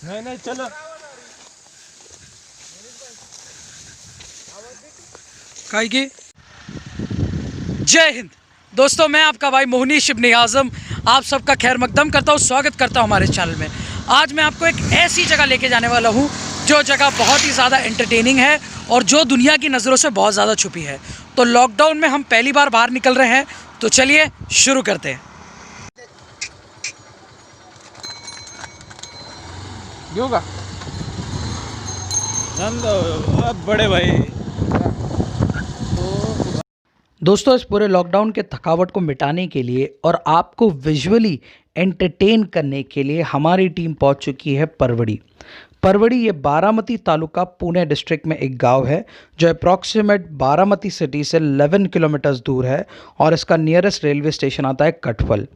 नहीं नहीं चलो। काई की जय हिंद दोस्तों, मैं आपका भाई मोहनी शिबनी आज़म आप सबका खैर मकदम करता हूँ, स्वागत करता हूँ हमारे चैनल में। आज मैं आपको एक ऐसी जगह लेके जाने वाला हूँ जो जगह बहुत ही ज़्यादा एंटरटेनिंग है और जो दुनिया की नज़रों से बहुत ज़्यादा छुपी है। तो लॉकडाउन में हम पहली बार बाहर निकल रहे हैं, तो चलिए शुरू करते हैं। योगा अब बड़े भाई। दोस्तों, इस पूरे लॉकडाउन के थकावट को मिटाने के लिए और आपको विजुअली एंटरटेन करने के लिए हमारी टीम पहुंच चुकी है परवड़ी। परवड़ी ये बारामती तालुका पुणे डिस्ट्रिक्ट में एक गांव है जो अप्रॉक्सीमेट बारामती सिटी से 11 किलोमीटर्स दूर है और इसका नियरेस्ट रेलवे स्टेशन आता है कटपल।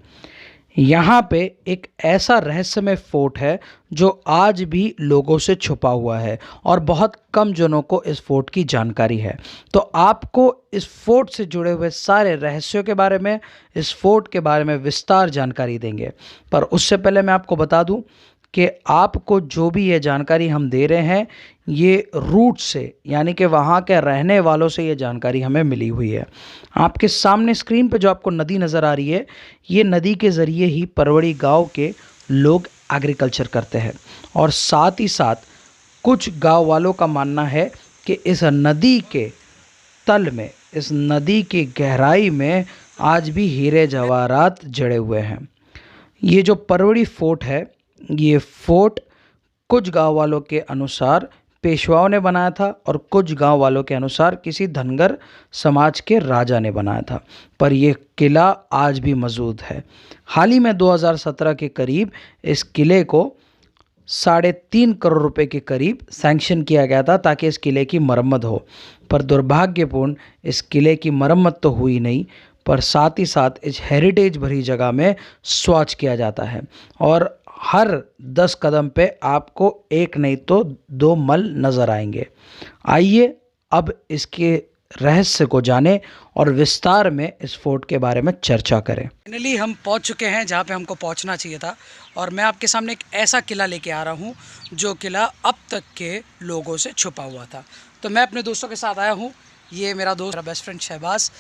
यहाँ पे एक ऐसा रहस्यमय फोर्ट है जो आज भी लोगों से छुपा हुआ है और बहुत कम जनों को इस फोर्ट की जानकारी है। तो आपको इस फोर्ट से जुड़े हुए सारे रहस्यों के बारे में, इस फोर्ट के बारे में विस्तार जानकारी देंगे। पर उससे पहले मैं आपको बता दूं कि आपको जो भी ये जानकारी हम दे रहे हैं, ये रूट से यानी कि वहाँ के रहने वालों से ये जानकारी हमें मिली हुई है। आपके सामने स्क्रीन पे जो आपको नदी नज़र आ रही है, ये नदी के ज़रिए ही परवड़ी गांव के लोग एग्रीकल्चर करते हैं और साथ ही साथ कुछ गांव वालों का मानना है कि इस नदी के तल में, इस नदी की गहराई में आज भी हीरे जवाहरात जड़े हुए हैं। ये जो परवड़ी फोर्ट है, ये फोर्ट कुछ गांव वालों के अनुसार पेशवाओं ने बनाया था और कुछ गांव वालों के अनुसार किसी धनगर समाज के राजा ने बनाया था, पर यह किला आज भी मौजूद है। हाल ही में 2017 के करीब इस किले को 3.5 करोड़ रुपए के करीब सैंक्शन किया गया था ताकि इस किले की मरम्मत हो, पर दुर्भाग्यपूर्ण इस किले की मरम्मत तो हुई नहीं, पर साथ ही साथ इस हेरिटेज भरी जगह में स्वच्छ किया जाता है और हर 10 कदम पे आपको एक नहीं तो 2 मल नज़र आएंगे। आइए अब इसके रहस्य को जानें और विस्तार में इस फोर्ट के बारे में चर्चा करें। फाइनली हम पहुंच चुके हैं जहां पे हमको पहुंचना चाहिए था और मैं आपके सामने एक ऐसा किला लेके आ रहा हूं जो किला अब तक के लोगों से छुपा हुआ था। तो मैं अपने दोस्तों के साथ आया हूँ। ये मेरा दोस्त, मेरा बेस्ट फ्रेंड शहबाज,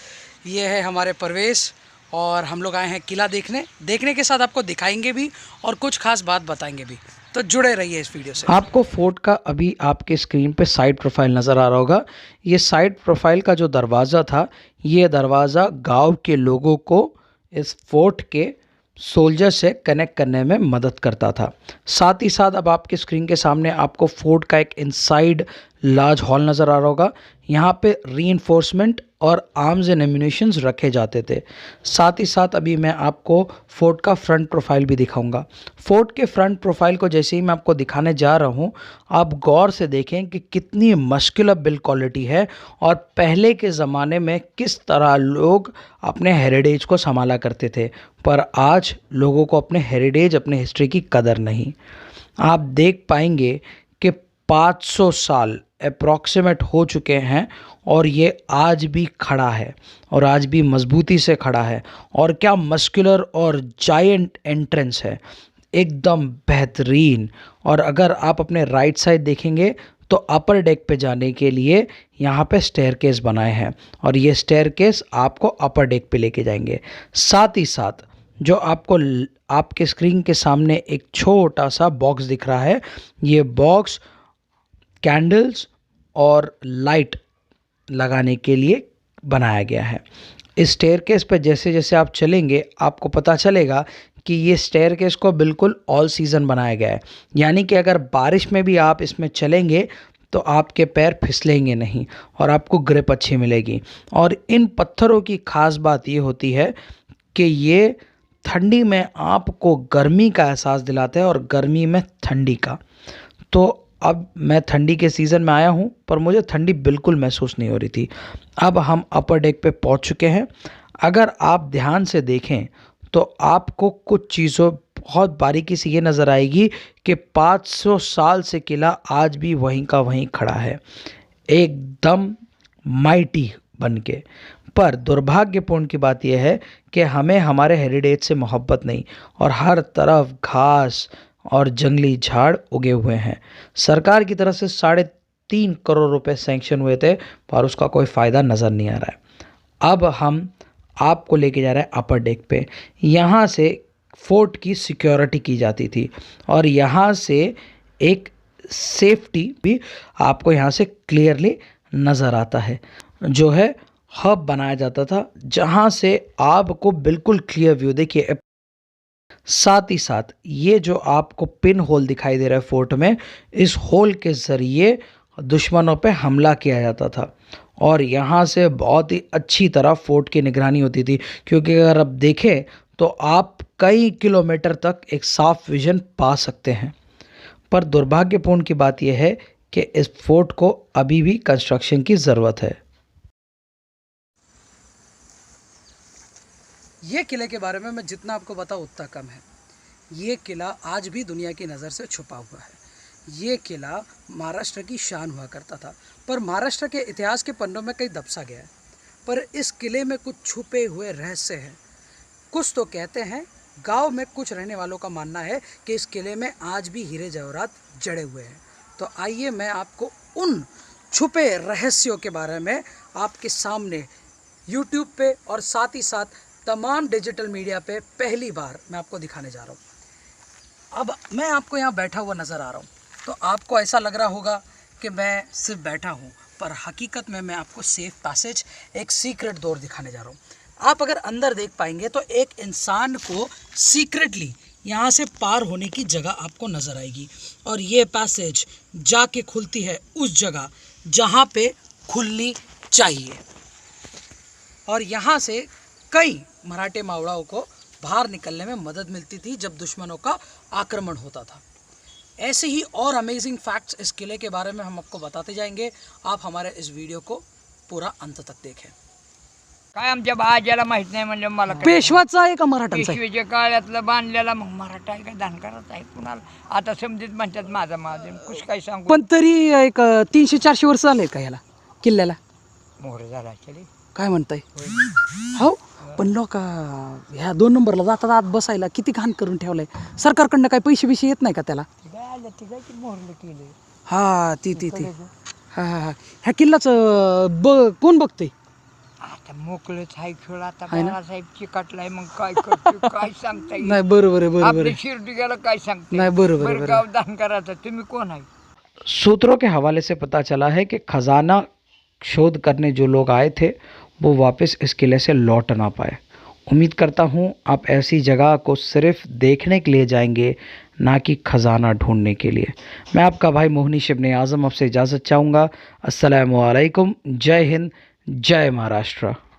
ये है हमारे परवेश, और हम लोग आए हैं किला देखने के साथ आपको दिखाएंगे भी और कुछ खास बात बताएंगे भी। तो जुड़े रहिए इस वीडियो से। आपको फोर्ट का अभी आपके स्क्रीन पे साइड प्रोफाइल नज़र आ रहा होगा। ये साइड प्रोफाइल का जो दरवाज़ा था, ये दरवाज़ा गांव के लोगों को इस फोर्ट के सोल्जर से कनेक्ट करने में मदद करता था। साथ ही साथ अब आपके स्क्रीन के सामने आपको फोर्ट का एक इनसाइड लार्ज हॉल नज़र आ रहा होगा। यहाँ पे रीइंफोर्समेंट और आर्म्स एंड एम्यूनिशंस रखे जाते थे। साथ ही साथ अभी मैं आपको फोर्ट का फ्रंट प्रोफाइल भी दिखाऊंगा। फोर्ट के फ्रंट प्रोफाइल को जैसे ही मैं आपको दिखाने जा रहा हूँ, आप गौर से देखें कि कितनी मस्कुलर बिल्ड क्वालिटी है और पहले के ज़माने में किस तरह लोग अपने हेरिटेज को संभाला करते थे, पर आज लोगों को अपने हेरिटेज, अपने हिस्ट्री की कदर नहीं। आप देख पाएंगे कि 500 साल अप्रॉक्सीमेट हो चुके हैं और ये आज भी खड़ा है और आज भी मजबूती से खड़ा है। और क्या मस्कुलर और जायंट एंट्रेंस है, एकदम बेहतरीन। और अगर आप अपने राइट साइड देखेंगे तो अपर डेक पे जाने के लिए यहाँ पे स्टेयरकेस बनाए हैं और ये स्टेयरकेस आपको अपर डेक पे लेके जाएंगे। साथ ही साथ जो आपको आपके स्क्रीन के सामने एक छोटा सा बॉक्स दिख रहा है, ये बॉक्स कैंडल्स और लाइट लगाने के लिए बनाया गया है। इस स्टेयरकेस पर जैसे जैसे आप चलेंगे आपको पता चलेगा कि ये स्टेयरकेस को बिल्कुल ऑल सीज़न बनाया गया है, यानी कि अगर बारिश में भी आप इसमें चलेंगे तो आपके पैर फिसलेंगे नहीं और आपको ग्रिप अच्छी मिलेगी। और इन पत्थरों की खास बात ये होती है कि ये ठंडी में आपको गर्मी का एहसास दिलाते हैं और गर्मी में ठंडी का। तो अब मैं ठंडी के सीज़न में आया हूँ पर मुझे ठंडी बिल्कुल महसूस नहीं हो रही थी। अब हम अपर डेक पे पहुँच चुके हैं। अगर आप ध्यान से देखें तो आपको कुछ चीज़ों बहुत बारीकी से ये नज़र आएगी कि 500 साल से किला आज भी वहीं का वहीं खड़ा है, एकदम माइटी बन के। पर दुर्भाग्यपूर्ण की बात यह है कि हमें हमारे हेरिटेज से मोहब्बत नहीं और हर तरफ घास, और जंगली झाड़ उगे हुए हैं। सरकार की तरफ से 3.5 करोड़ रुपए सैंक्शन हुए थे, पर उसका कोई फ़ायदा नज़र नहीं आ रहा है। अब हम आपको लेके जा रहे हैं अपर डेक पे। यहाँ से फोर्ट की सिक्योरिटी की जाती थी और यहाँ से एक सेफ्टी भी आपको यहाँ से क्लियरली नज़र आता है, जो है हब बनाया जाता था, जहाँ से आपको बिल्कुल क्लियर व्यू देखिए। साथ ही साथ ये जो आपको पिन होल दिखाई दे रहा है फोर्ट में, इस होल के ज़रिए दुश्मनों पे हमला किया जाता था और यहाँ से बहुत ही अच्छी तरह फोर्ट की निगरानी होती थी, क्योंकि अगर आप देखें तो आप कई किलोमीटर तक एक साफ विजन पा सकते हैं। पर दुर्भाग्यपूर्ण की बात यह है कि इस फोर्ट को अभी भी कंस्ट्रक्शन की ज़रूरत है। ये किले के बारे में मैं जितना आपको बताऊँ उतना कम है। ये किला आज भी दुनिया की नज़र से छुपा हुआ है। ये किला महाराष्ट्र की शान हुआ करता था, पर महाराष्ट्र के इतिहास के पन्नों में कहीं दबसा गया है। पर इस किले में कुछ छुपे हुए रहस्य हैं। कुछ तो कहते हैं, गांव में कुछ रहने वालों का मानना है कि इस किले में आज भी हीरे जवाहरात जड़े हुए हैं। तो आइए मैं आपको उन छुपे रहस्यों के बारे में आपके सामने YouTube पे और साथ ही साथ तमाम डिजिटल मीडिया पे पहली बार मैं आपको दिखाने जा रहा हूँ। अब मैं आपको यहाँ बैठा हुआ नज़र आ रहा हूँ, तो आपको ऐसा लग रहा होगा कि मैं सिर्फ बैठा हूँ, पर हकीकत में मैं आपको सेफ पैसेज, एक सीक्रेट डोर दिखाने जा रहा हूँ। आप अगर अंदर देख पाएंगे तो एक इंसान को सीक्रेटली यहाँ से पार होने की जगह आपको नज़र आएगी, और ये पैसेज जाके खुलती है उस जगह जहाँ पे खुलनी चाहिए। और यहाँ से कई मराठे मावड़ाओं को बाहर निकलने में मदद मिलती थी जब दुश्मनों का आक्रमण होता था। ऐसे ही और अमेजिंग फैक्ट्स इस किले के बारे में हम आपको बताते जाएंगे। आप हमारे इस वीडियो को पूरा अंत तक देखें। काय आमच्या बाजाला माहित नाही म्हणजे मला काय पेशवाचा आहे का मराठांचा आहे? पेशवीच्या काळातलं बांधलेला मग मराठा आहे का धनगराचा आहे कुणाला आता समजित म्हणतात माझा महाजन कुछ काय सांगू पण तरी एक 300-400 वर्ष झाले का याला किल्ल्याला? मोहर झाला चली काय म्हणताय? हो, पण लोक ह्या 2 नंबरला जातात आत बसायला किती घाण करून ठेवलंय. सरकारकडनं काय पैसे बिशे येत नाही का त्याला? काय आलं ती काय मोहरलं केलं हा ती हा हा हा. ह्या किल्ल्याचं कोण बघतंय? आता मोकळच आहे खेळ आता आहे ना? बाळासाहेब चिकटलाय मग काय करतो काय सांगता येईल नाही, बरोबर आहे, बरोबर आपली आहे. शिर्डी गेला काय सांगता नाही, बरोबर आहे, बरं बरोबर गाव धनगराचा तुम्ही कोण आहे? सूत्रों के हवाले से पता चला है कि खजाना शोध करने जो लोग आए थे वो वापस इस किले से लौट ना पाए। उम्मीद करता हूँ आप ऐसी जगह को सिर्फ देखने के लिए जाएंगे, ना कि खजाना ढूंढने के लिए। मैं आपका भाई मोहनीश इब्ने आज़म आपसे इजाज़त चाहूँगा। अस्सलामु अलैकुम, जय हिंद, जय महाराष्ट्र।